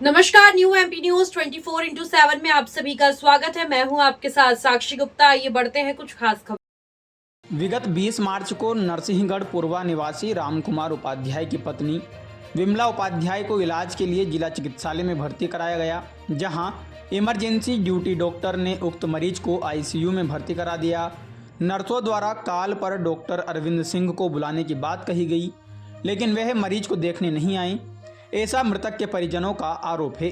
नमस्कार, new MP news 24/7 में आप सभी का स्वागत है। मैं हूं आपके साथ साक्षी गुप्ता। आइए बढ़ते हैं कुछ खास खबर। विगत 20 मार्च को नरसिंहगढ़ पूर्वा निवासी रामकुमार उपाध्याय की पत्नी विमला उपाध्याय को इलाज के लिए जिला चिकित्सालय में भर्ती कराया गया, जहां इमरजेंसी ड्यूटी डॉक्टर ने उक्त मरीज को आईसीयू में भर्ती करा दिया। नर्सों द्वारा कॉल पर डॉक्टर अरविंद सिंह को बुलाने की बात कही गई, लेकिन वह मरीज को देखने नहीं आए, ऐसा मृतक के परिजनों का आरोप है।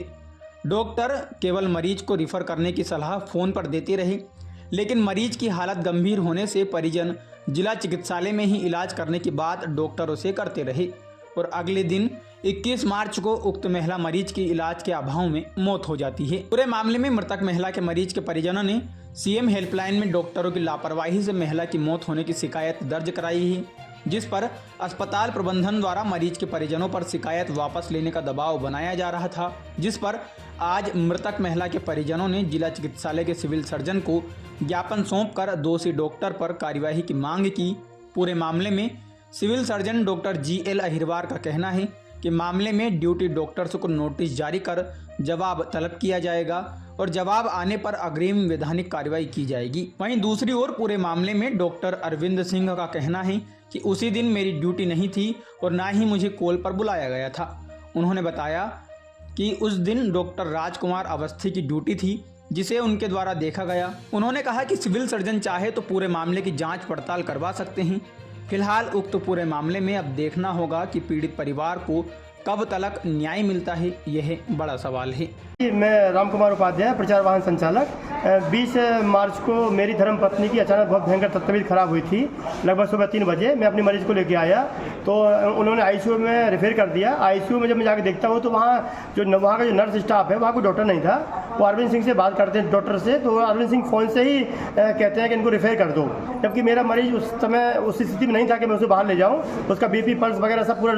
डॉक्टर केवल मरीज को रिफ़र करने की सलाह फ़ोन पर देते रहे, लेकिन मरीज की हालत गंभीर होने से परिजन जिला चिकित्सालय में ही इलाज करने की बात डॉक्टरों से करते रहे और अगले दिन 21 मार्च को उक्त महिला मरीज की इलाज के अभाव में मौत हो जाती है। पूरे मामले में मृतक महिला के मरीज के परिजनों ने सीएम हेल्पलाइन में डॉक्टरों की लापरवाही से महिला की मौत होने की शिकायत दर्ज कराई है, जिस पर अस्पताल प्रबंधन द्वारा मरीज के परिजनों पर शिकायत वापस लेने का दबाव बनाया जा रहा था, जिस पर आज मृतक महिला के परिजनों ने जिला चिकित्सालय के सिविल सर्जन को ज्ञापन सौंपकर दोषी डॉक्टर पर कार्यवाही की मांग की। पूरे मामले में civil surgeon doctor GL Ahirwar का कहना है कि मामले में ड्यूटी डॉक्टर्स को नोटिस जारी कर जवाब तलब किया जाएगा और जवाब आने पर अग्रिम वैधानिक कार्रवाई की जाएगी। वहीं दूसरी ओर पूरे मामले में डॉक्टर अरविंद सिंह का कहना है कि उसी दिन मेरी ड्यूटी नहीं थी और ना ही मुझे कॉल पर बुलाया गया था। उन्होंने बताया कि उस दिन डॉक्टर राजकुमार अवस्थी की ड्यूटी थी, जिसे उनके द्वारा देखा गया। उन्होंने कहा कि सिविल सर्जन चाहे तो पूरे मामले की जांच पड़ताल करवा सकते हैं। फिलहाल उक्त पूरे मामले में अब देखना होगा कि पीड़ित परिवार को कब तक न्याय मिलता है, यह बड़ा सवाल है। मैं रामकुमार उपाध्याय, प्रचार वाहन संचालक। 20 मार्च को मेरी धर्म पत्नी की अचानक बहुत भयंकर तबीयत खराब हुई थी। लगभग सुबह 3 बजे मैं अपनी मरीज को लेके आया तो उन्होंने आईसीयू में रेफर कर दिया। आईसीयू में जब मैं जाकर देखता हूँ तो वहाँ का जो नर्स स्टाफ है, वहाँ कोई डॉक्टर नहीं था। वो अरविंद सिंह से बात करते हैं डॉक्टर से, तो अरविंद सिंह फ़ोन से ही कहते हैं कि इनको रेफर कर दो, जबकि मेरा मरीज उस समय उस स्थिति में नहीं था कि मैं उसे बाहर ले जाऊँ। उसका BP पल्स वगैरह सब पूरा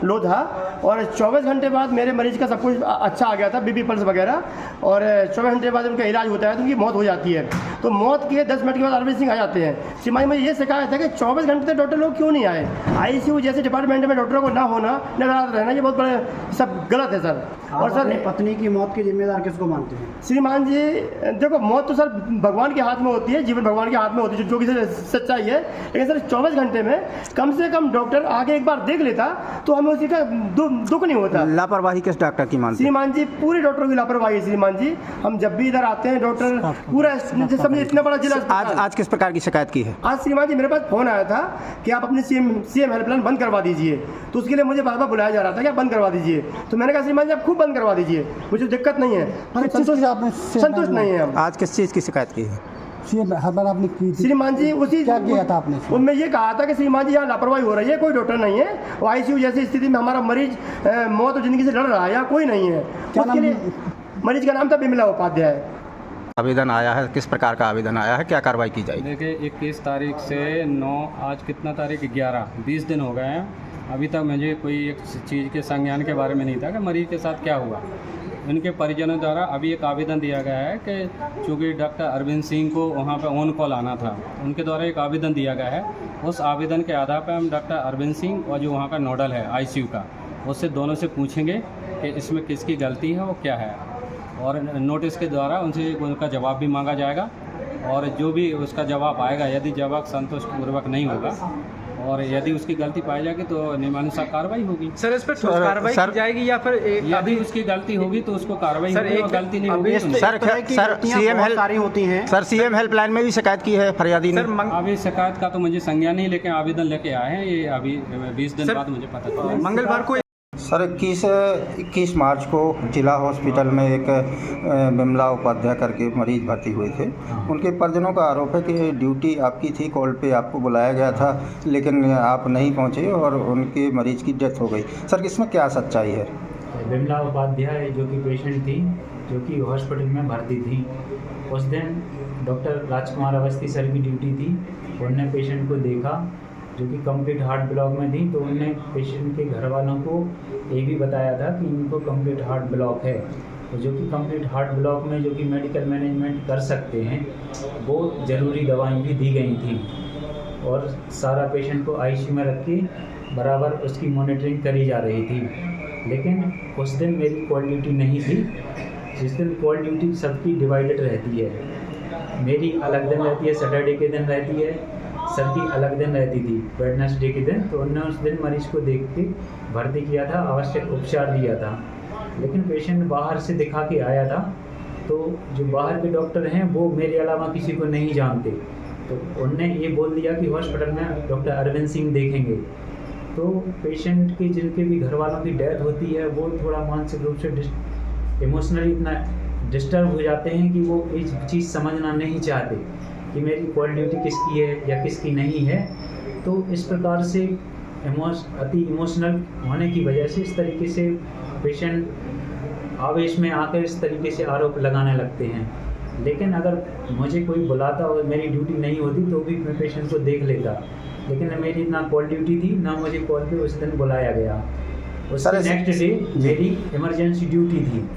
लो था और 24 घंटे बाद मेरे मरीज का सब कुछ अच्छा आ गया था, BP पल्स वगैरह, और 24 घंटे बाद उनका इलाज होता है तो उनकी मौत हो जाती है। तो मौत के 10 मिनट के बाद अरविंद सिंह आ जाते हैं। सिमाई में ये शिकायत है कि 24 घंटे तक डॉक्टर लोग क्यों नहीं आए। आईसीयू जैसे डिपार्टमेंट में डॉक्टरों को ना होना, नजर रहना, ये बहुत बड़े सब गलत है सर। और सर पत्नी की मौत की जिम्मेदार किसको मानते हैं? श्रीमान जी देखो, मौत तो सर भगवान के हाथ में होती है, जीवन भगवान के हाथ में होती है, जो कि सच्चाई है। लेकिन सर 24 घंटे में कम से कम डॉक्टर आगे एक बार देख लेता तो हमें उसी का दुख नहीं होता। लापरवाही किस डॉक्टर की मानते हैं? श्रीमान जी पूरे डॉक्टरों की लापरवाही है श्रीमान जी। हम जब भी इधर आते हैं डॉक्टर पूरा समझे, इतना बड़ा जिला। आज किस प्रकार की शिकायत की है? आज श्रीमान जी मेरे पास फोन आया था कि आप अपनी सीएम हेल्पलाइन बंद करवा दीजिए, तो उसके लिए मुझे बार बार बुलाया जा रहा था कि आप बंद करवा दीजिए। तो मैंने कहा श्रीमान जी आप खूब बंद करवा दीजिए, मुझे दिक्कत नहीं है, संतुष्ट नहीं है। आज किस चीज़ की शिकायत की है? आपने की थी श्रीमान जी? उसी क्या किया था आपने? उनमें ये कहा था कि श्रीमान जी यहाँ लापरवाही हो रही है, कोई डॉक्टर नहीं है, और आईसीयू जैसी स्थिति में हमारा मरीज मौत और जिंदगी से लड़ रहा है, यहाँ कोई नहीं है। उसके लिए मरीज का नाम था विमला उपाध्याय। आवेदन आया है, किस प्रकार का आवेदन आया है, क्या कार्रवाई की जाएगी? देखिए 21 तारीख से 9, आज कितना तारीख 11, 20 दिन हो गए हैं। अभी तक मुझे कोई एक चीज़ के संज्ञान के बारे में नहीं था कि मरीज के साथ क्या हुआ। उनके परिजनों द्वारा अभी एक आवेदन दिया गया है कि चूँकि डॉक्टर अरविंद सिंह को वहाँ पर ऑन कॉल आना था, उनके द्वारा एक आवेदन दिया गया है। उस आवेदन के आधार पर हम डॉक्टर अरविंद सिंह और जो वहाँ का नोडल है आईसीयू का, उससे दोनों से पूछेंगे कि इसमें किसकी गलती है और क्या है, और नोटिस के द्वारा उनसे उनका जवाब भी मांगा जाएगा। और जो भी उसका जवाब आएगा, यदि जवाब संतोषपूर्वक नहीं होगा और यदि उसकी गलती पाई जाएगी तो नियमानुसार कार्रवाई होगी। सर इस पर कार्रवाई की जाएगी या फिर यदि उसकी गलती होगी तो उसको कार्रवाई होगी, और गलती नहीं होगी सर सीएम हेल्पलाइन में भी शिकायत की है फरियादी ने? अभी शिकायत का तो मुझे संज्ञान नहीं, लेकिन आवेदन लेके आए हैं, ये अभी 20 दिन बाद मुझे पता चला। मंगलवार को सर 21 मार्च को जिला हॉस्पिटल में एक विमला उपाध्याय करके मरीज भर्ती हुए थे। उनके परिजनों का आरोप है कि ड्यूटी आपकी थी, कॉल पे आपको बुलाया गया था, लेकिन आप नहीं पहुंचे और उनके मरीज की डेथ हो गई। सर इसमें क्या सच्चाई है? विमला उपाध्याय जो कि पेशेंट थी, जो कि हॉस्पिटल में भर्ती थी, उस दिन डॉक्टर राजकुमार अवस्थी सर की ड्यूटी थी। उन्होंने पेशेंट को देखा जो कि कंप्लीट हार्ट ब्लॉक में थी, तो उन्होंने पेशेंट के घर वालों को ये भी बताया था कि इनको कंप्लीट हार्ट ब्लॉक है, तो जो कि कंप्लीट हार्ट ब्लॉक में जो कि मेडिकल मैनेजमेंट कर सकते हैं, वो ज़रूरी दवाएं भी दी गई थी और सारा पेशेंट को आईसीयू में रख के बराबर उसकी मॉनिटरिंग करी जा रही थी। लेकिन उस दिन मेरी कॉल ड्यूटी नहीं थी। जिस दिन कॉल ड्यूटी सबकी डिवाइडेड रहती है, मेरी अलग दिन रहती है, सैटरडे के दिन रहती है, सर की अलग दिन रहती थी वेडनेसडे के दिन। तो उन्होंने उस दिन मरीज़ को देख के भर्ती किया था, आवश्यक उपचार दिया था। लेकिन पेशेंट बाहर से दिखा के आया था, तो जो बाहर के डॉक्टर हैं वो मेरे अलावा किसी को नहीं जानते, तो उनने ये बोल दिया कि हॉस्पिटल में डॉक्टर अरविंद सिंह देखेंगे। तो पेशेंट की जिनके भी घर वालों की डेथ होती है वो थोड़ा मानसिक रूप से इमोशनली इतना डिस्टर्ब हो जाते हैं कि वो एक चीज़ समझना नहीं चाहते कि मेरी कॉल ड्यूटी किसकी है या किसकी नहीं है। तो इस प्रकार से अति इमोशनल होने की वजह से इस तरीके से पेशेंट आवेश में आकर इस तरीके से आरोप लगाने लगते हैं। लेकिन अगर मुझे कोई बुलाता और मेरी ड्यूटी नहीं होती तो भी मैं पेशेंट को देख लेता, लेकिन मेरी ना कॉल ड्यूटी थी ना मुझे कॉल पे उस दिन बुलाया गया। उसके नेक्स्ट डे मेरी इमरजेंसी ड्यूटी थी,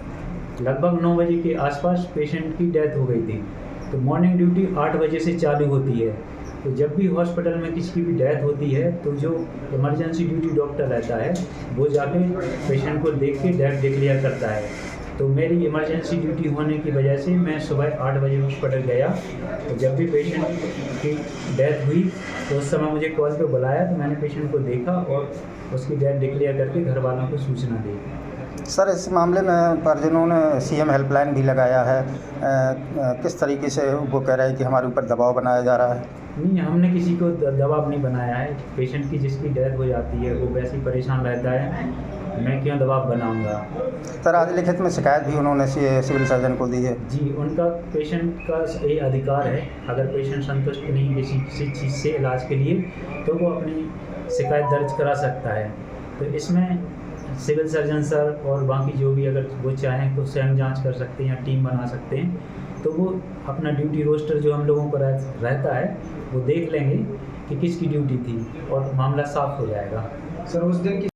लगभग 9 बजे के आसपास पेशेंट की डेथ हो गई थी। तो मॉर्निंग ड्यूटी 8 बजे से चालू होती है। तो जब भी हॉस्पिटल में किसी की भी डेथ होती है तो जो इमरजेंसी ड्यूटी डॉक्टर रहता है वो जाके पेशेंट को देख के डेथ डिक्लेयर करता है। तो मेरी इमरजेंसी ड्यूटी होने की वजह से मैं सुबह 8 बजे हॉस्पिटल गया। तो जब भी पेशेंट की डेथ हुई तो उस समय मुझे कॉल पे बुलाया, तो मैंने पेशेंट को देखा और उसकी डेथ डिक्लेयर करके घर वालों को सूचना दी। सर, इस मामले में परिजनों ने सीएम हेल्पलाइन भी लगाया है, किस तरीके से वो कह रहे हैं कि हमारे ऊपर दबाव बनाया जा रहा है? नहीं, हमने किसी को दबाव नहीं बनाया है। पेशेंट की जिसकी डेथ हो जाती है वो वैसे ही परेशान रहता है, मैं क्यों दबाव बनाऊंगा। सर, आज लिखित में शिकायत भी उन्होंने सिविल सर्जन को दी है। जी, उनका पेशेंट का ये अधिकार है, अगर पेशेंट संतुष्ट नहीं किसी चीज़ से इलाज के लिए तो वो अपनी शिकायत दर्ज करा सकता है। तो इसमें सिविल सर्जन सर और बाकी जो भी अगर वो चाहें तो स्वयं जांच कर सकते हैं या टीम बना सकते हैं। तो वो अपना ड्यूटी रोस्टर जो हम लोगों का रहता है वो देख लेंगे कि किसकी ड्यूटी थी और मामला साफ हो जाएगा। सर, उस दिन की